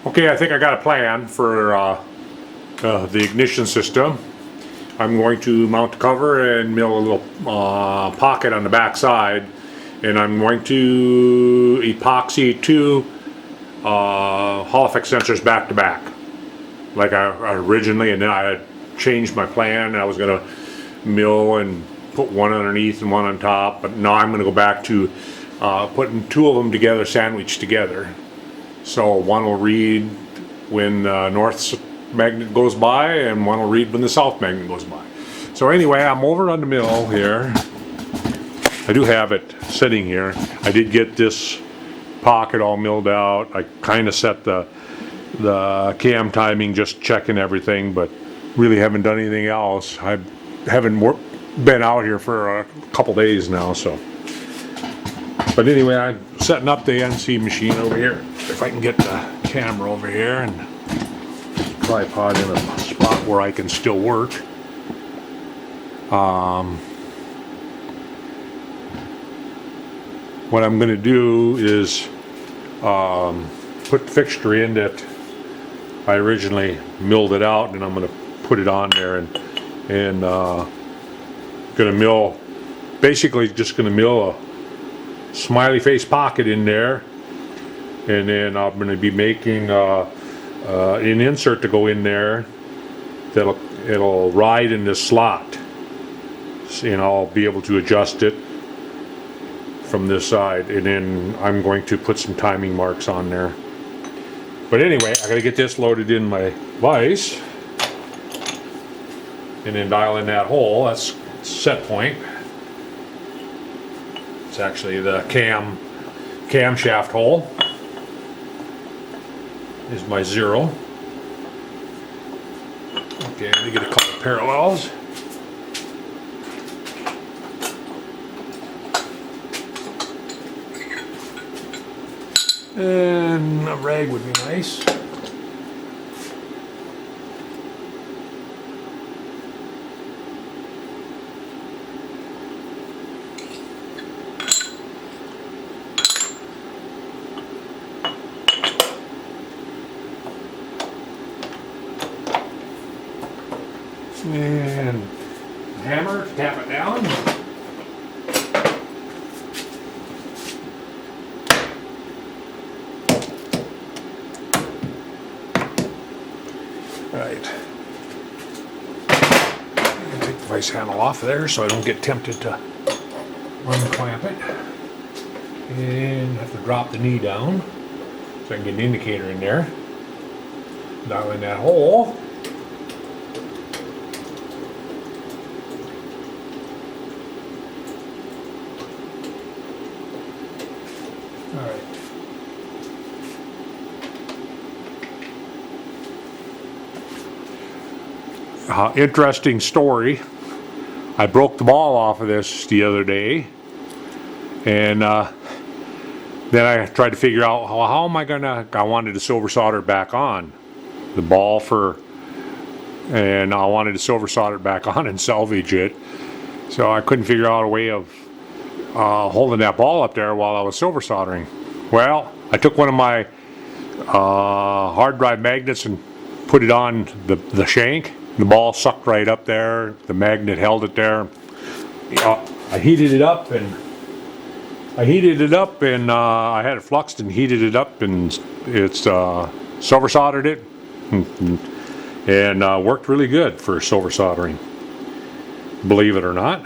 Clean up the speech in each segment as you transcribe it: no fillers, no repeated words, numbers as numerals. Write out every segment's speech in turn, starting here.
Okay, I think I got a plan for the ignition system. I'm going to mount the cover and mill a little pocket on the back side, and I'm going to epoxy two Hall effect sensors back to back like I originally, and then I had changed my plan. I was going to mill and put one underneath and one on top, but now I'm going to go back to putting two of them together, sandwiched together. So one will read when the north magnet goes by, and one will read when the south magnet goes by. So anyway, I'm over on the mill here. I do have it sitting here. I did get this pocket all milled out. I kind of set the cam timing, just checking everything, but really haven't done anything else. I haven't been out here for a couple days now, so. But anyway, I'm setting up the NC machine over here. If I can get the camera over here and tripod in a spot where I can still work. What I'm going to do is put the fixture in that I originally milled it out, and I'm going to put it on there, and going to mill, basically just going to mill a smiley face pocket in there, and then I'm going to be making an insert to go in there it'll ride in this slot, and I'll be able to adjust it from this side, and then I'm going to put some timing marks on there. But anyway, I gotta get this loaded in my vise and then dial in that hole. That's set point. It's actually the camshaft hole is my 0. Okay, let me get a couple parallels. And a rag would be nice. And hammer, tap it down. Right. Take the vice handle off there so I don't get tempted to unclamp it. And have to drop the knee down so I can get an indicator in there. Dial in that hole. Alright. Interesting story. I broke the ball off of this the other day, and then I tried to figure out how am I wanted to silver solder it back on the ball and I wanted to silver solder it back on and salvage it. So I couldn't figure out a way of holding that ball up there while I was silver soldering. Well, I took one of my hard drive magnets and put it on the shank. The ball sucked right up there. The magnet held it there. I heated it up, and I had it fluxed and heated it up, and it's silver soldered it, and worked really good for silver soldering, believe it or not.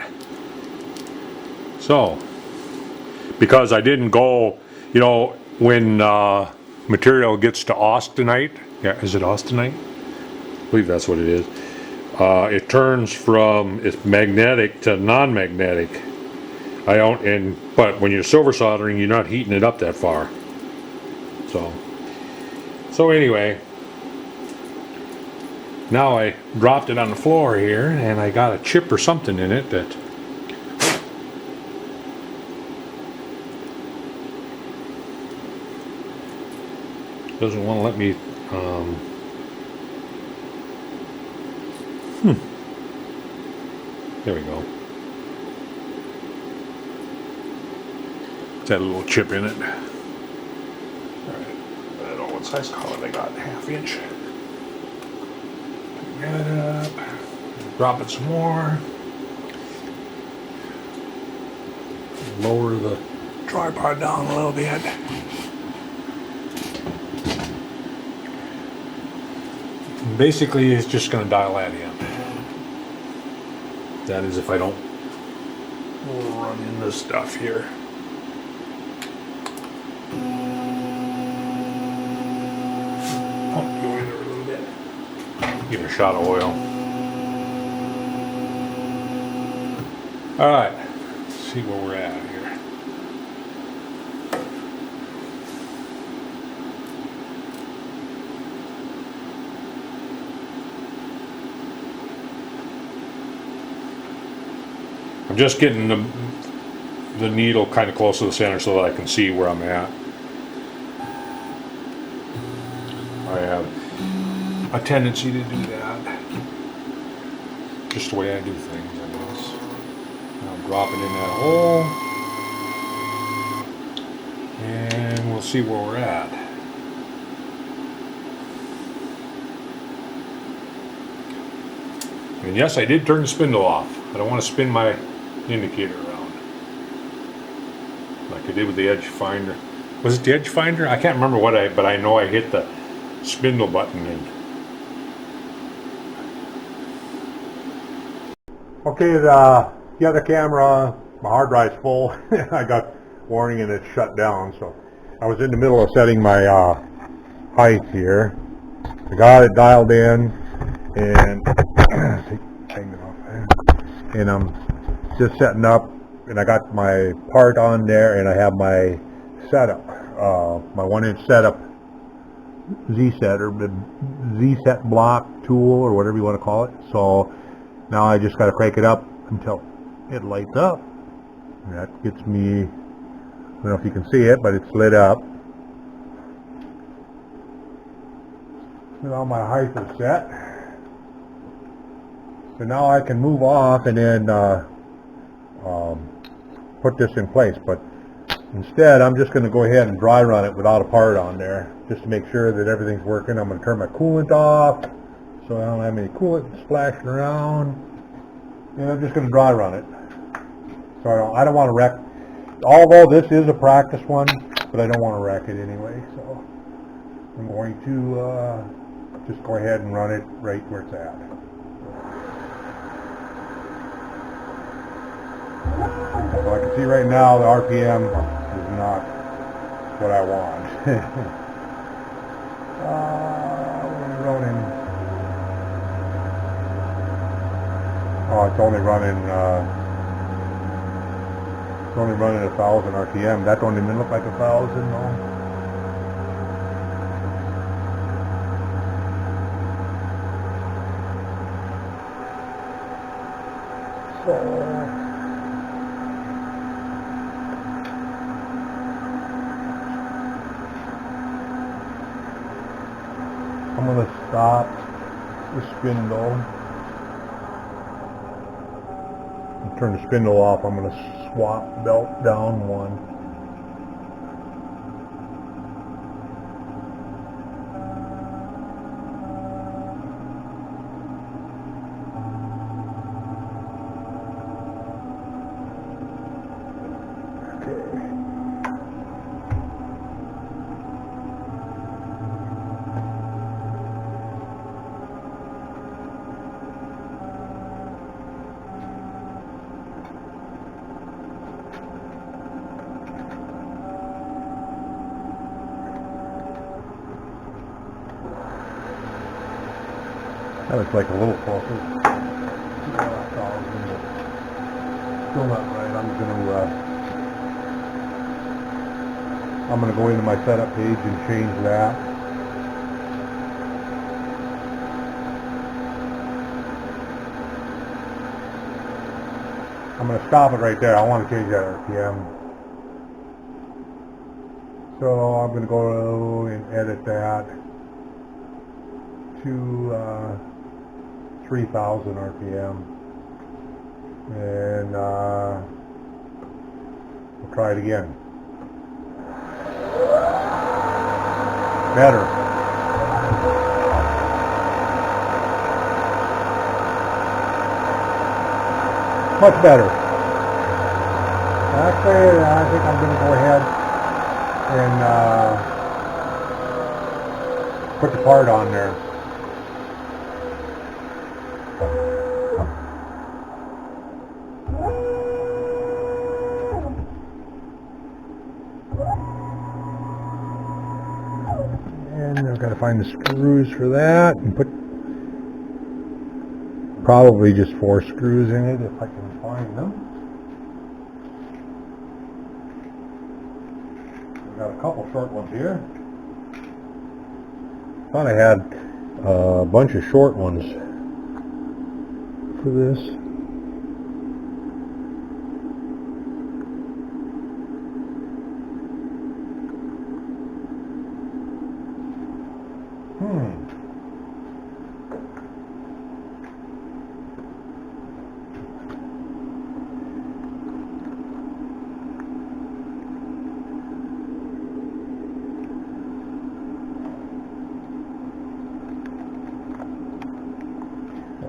So, because I didn't go, when material gets to austenite, is it austenite? I believe that's what it is. It turns from it's magnetic to non-magnetic. But when you're silver soldering, you're not heating it up that far. So anyway, now I dropped it on the floor here, and I got a chip or something in it that doesn't want to let me. There we go. It's had a little chip in it. Alright, that'll what size collet I got, 1/2 inch. Pick that up, drop it some more. Lower the tripod down a little bit. And basically, it's just going to dial that in. That is, if I don't run into stuff here. Pump go in there a little bit. Give it a shot of oil. All right, let's see where we're at here. I'm just getting the needle kind of close to the center so that I can see where I'm at. I have a tendency to do that. Just the way I do things, I guess. Now I'm dropping in that hole. And we'll see where we're at. And yes, I did turn the spindle off. I don't want to spin my indicator around like I did with the edge finder. Was it the edge finder? I can't remember but I know I hit the spindle button and okay, the other camera, my hard drive's full. I got warning and it shut down, so I was in the middle of setting my height here. I got it dialed in and and I'm just setting up, and I got my part on there, and I have my setup, my 1-inch setup Z-set or the Z-set block tool or whatever you want to call it. So now I just got to crank it up until it lights up. And that gets me, I don't know if you can see it, but it's lit up. Now my height is set. So now I can move off and then put this in place, but instead I'm just going to go ahead and dry run it without a part on there just to make sure that everything's working. I'm going to turn my coolant off so I don't have any coolant splashing around, and I'm just going to dry run it. So I don't want to wreck, although this is a practice one, but I don't want to wreck it anyway, so I'm going to just go ahead and run it right where it's at. So I can see right now the RPM is not what I want. We're running. Oh, it's only running 1,000 RPM. That don't even look like 1,000, no. So I'm going to stop the spindle and turn the spindle off. I'm going to swap belt down one. That looks like a little closer. Still not right. I'm gonna go into my setup page and change that. I'm gonna stop it right there. I want to change that RPM. So I'm gonna go and edit that to 3,000 RPM, and we'll try it again. Better. Much better. Actually, I think I'm going to go ahead and put the part on there. And I've got to find the screws for that and put probably just 4 screws in it if I can find them. I've got a couple short ones here. Thought I had a bunch of short ones for this.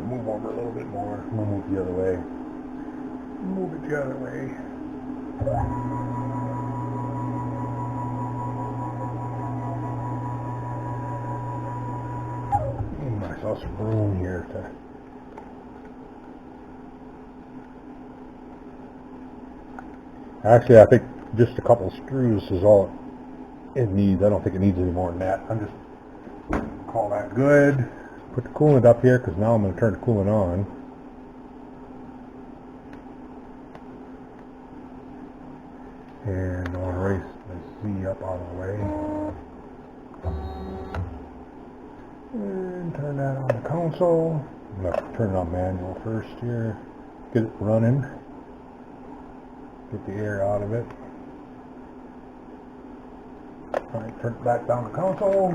Move over a little bit more. I'm going to move the other way. Move it the other way. I saw some room here to... Actually, I think just a couple of screws is all it needs. I don't think it needs any more than that. I'm just call that good. Put the coolant up here because now I'm going to turn the coolant on. And I want to raise the Z up out of the way. And turn that on the console. I'm going to have to turn it on manual first here. Get it running. Get the air out of it. Alright, turn it back down the console.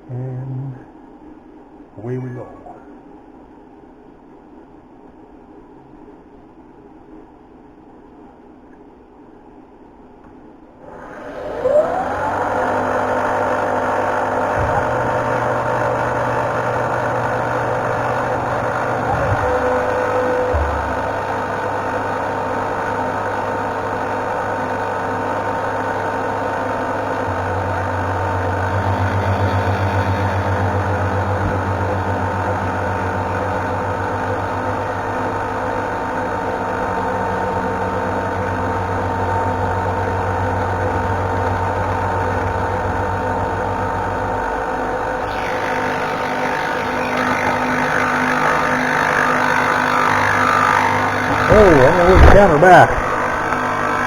And away we go. Oh, I'm going to move the camera back.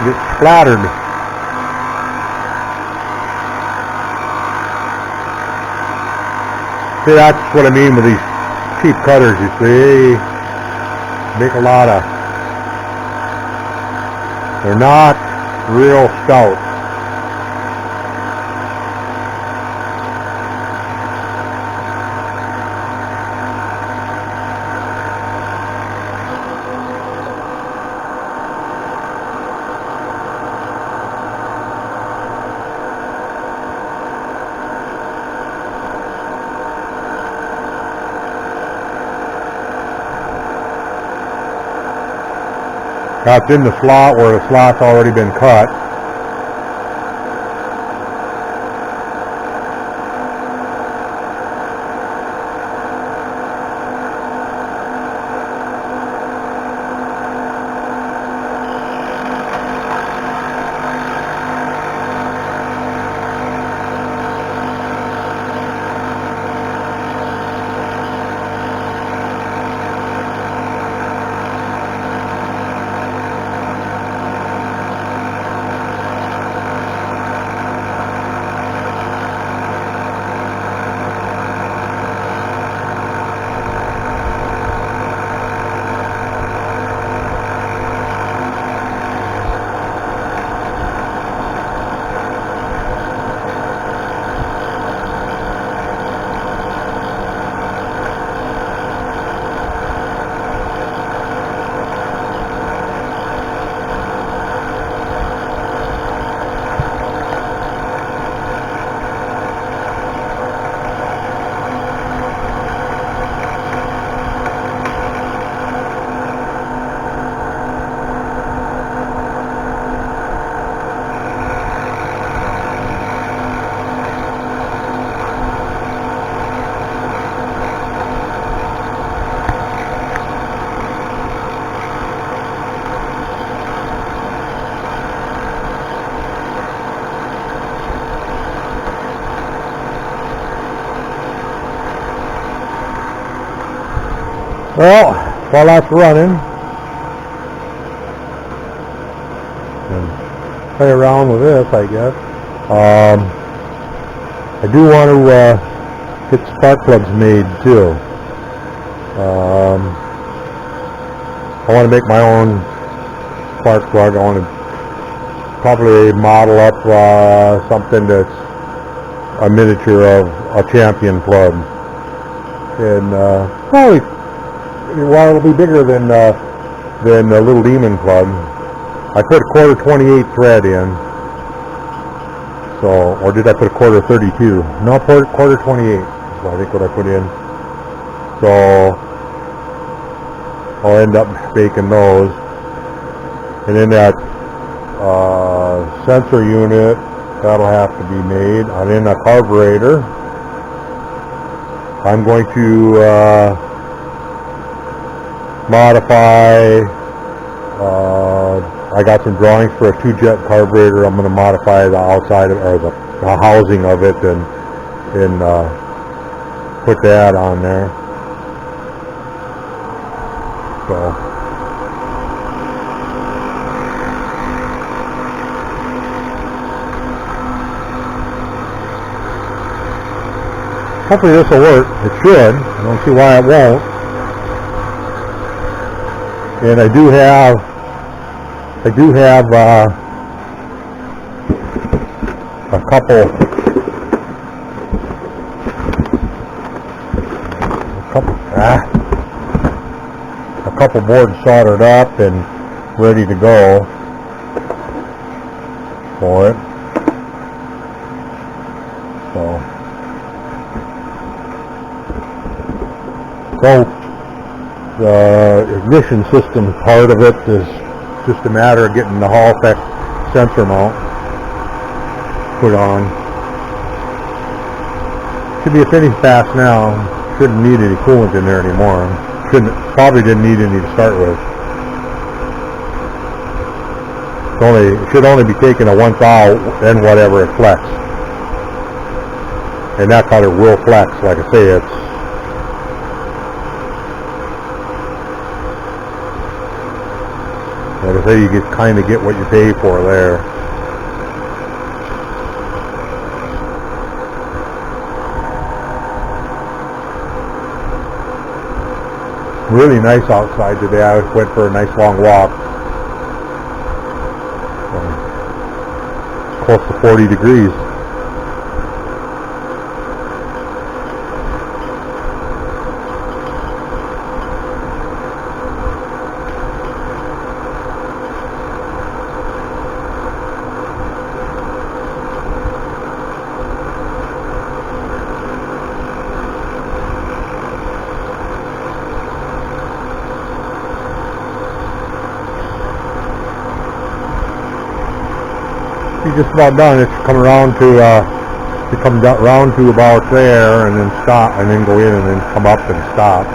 Get splattered. See, that's what I mean with these cheap cutters, you see. Make a lot of... They're not real stout. That's in the slot where the slot's already been cut. Well, while that's running, and play around with this, I guess. I do want to get spark plugs made too. I want to make my own spark plug. I want to probably model up something that's a miniature of a champion plug, and probably, well, it'll be bigger than the Little Demon plug. I put a quarter 28 thread in, so, or did I put a quarter 32? No, quarter 28 is I think what I put in. So I'll end up baking those, and then that sensor unit, that'll have to be made. And then a carburetor, I'm going to modify. I got some drawings for a 2-jet carburetor. I'm going to modify the outside or the housing of it and put that on there. So hopefully this will work. It should. I don't see why it won't. And I do have a couple boards soldered up and ready to go for it. So the ignition system part of it is just a matter of getting the Hall effect sensor mount put on. Should be a finish fast now. Shouldn't need any coolant in there anymore. Probably didn't need any to start with. It should only be taking a once out, then whatever it flex. And that color will flex. Like I say, it's like I say, you kind of get what you pay for there. Really nice outside today. I went for a nice long walk. Close to 40 degrees. Just about done. It's come around to round to about there, and then stop, and then go in, and then come up and stop.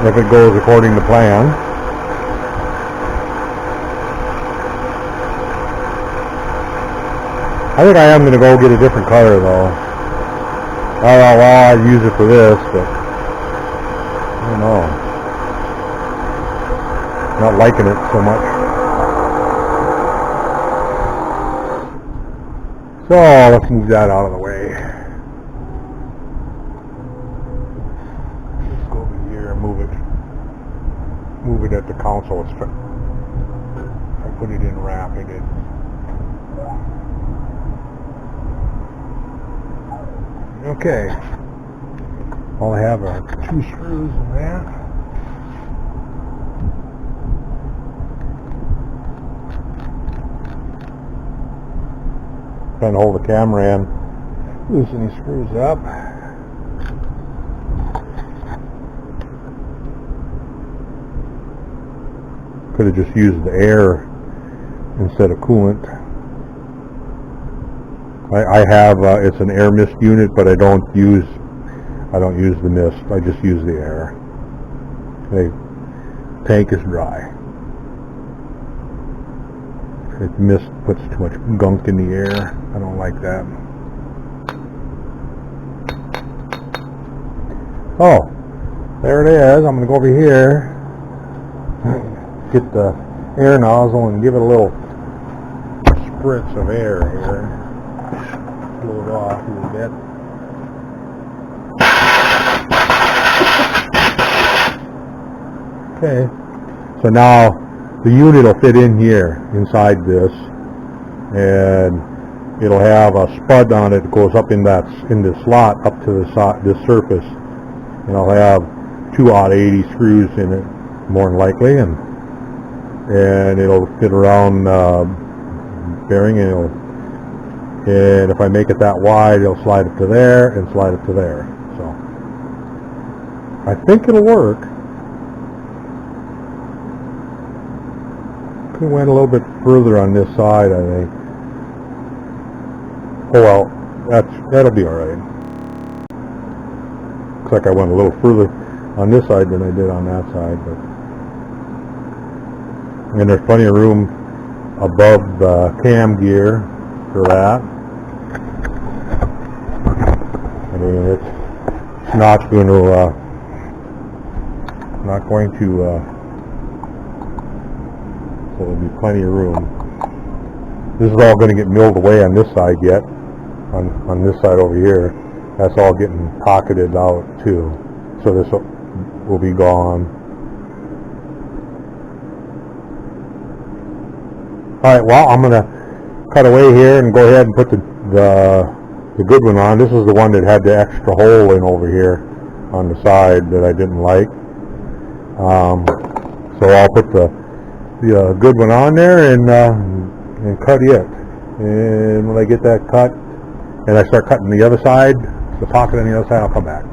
If it goes according to plan. I think I am going to go get a different color though. I'll use it for this, but I don't know. Not liking it so much. So let's move that out of the way. Let's go over here and move it at the console. I put it in wrapping it. Okay. All I have are 2 screws in that. Trying to hold the camera and loosen these screws up. Could have just used the air instead of coolant. I have it's an air mist unit, but I don't use the mist. I just use the air. The tank is dry. The mist puts too much gunk in the air. I don't like that. There it is. I'm going to go over here, get the air nozzle and give it a little spritz of air here. Blow it off a little bit. Okay, so now the unit will fit in here inside this, and it'll have a spud on it that goes up in the slot up to this surface, and I'll have 2/80 screws in it more than likely, and it'll fit around bearing, and if I make it that wide, it'll slide it to there and slide it to there. So I think it'll work. Could have went a little bit further on this side, I think. Oh well, that'll be alright. Looks like I went a little further on this side than I did on that side, but and there's plenty of room above the cam gear for that. I mean, it's not going to so there'll be plenty of room. This is all going to get milled away on this side yet. On this side over here, that's all getting pocketed out too. So this will be gone. Alright, well, I'm going to cut away here and go ahead and put the good one on. This is the one that had the extra hole in over here on the side that I didn't like. So I'll put the good one on there and cut it. And when I get that cut and I start cutting the other side, the pocket on the other side, I'll come back.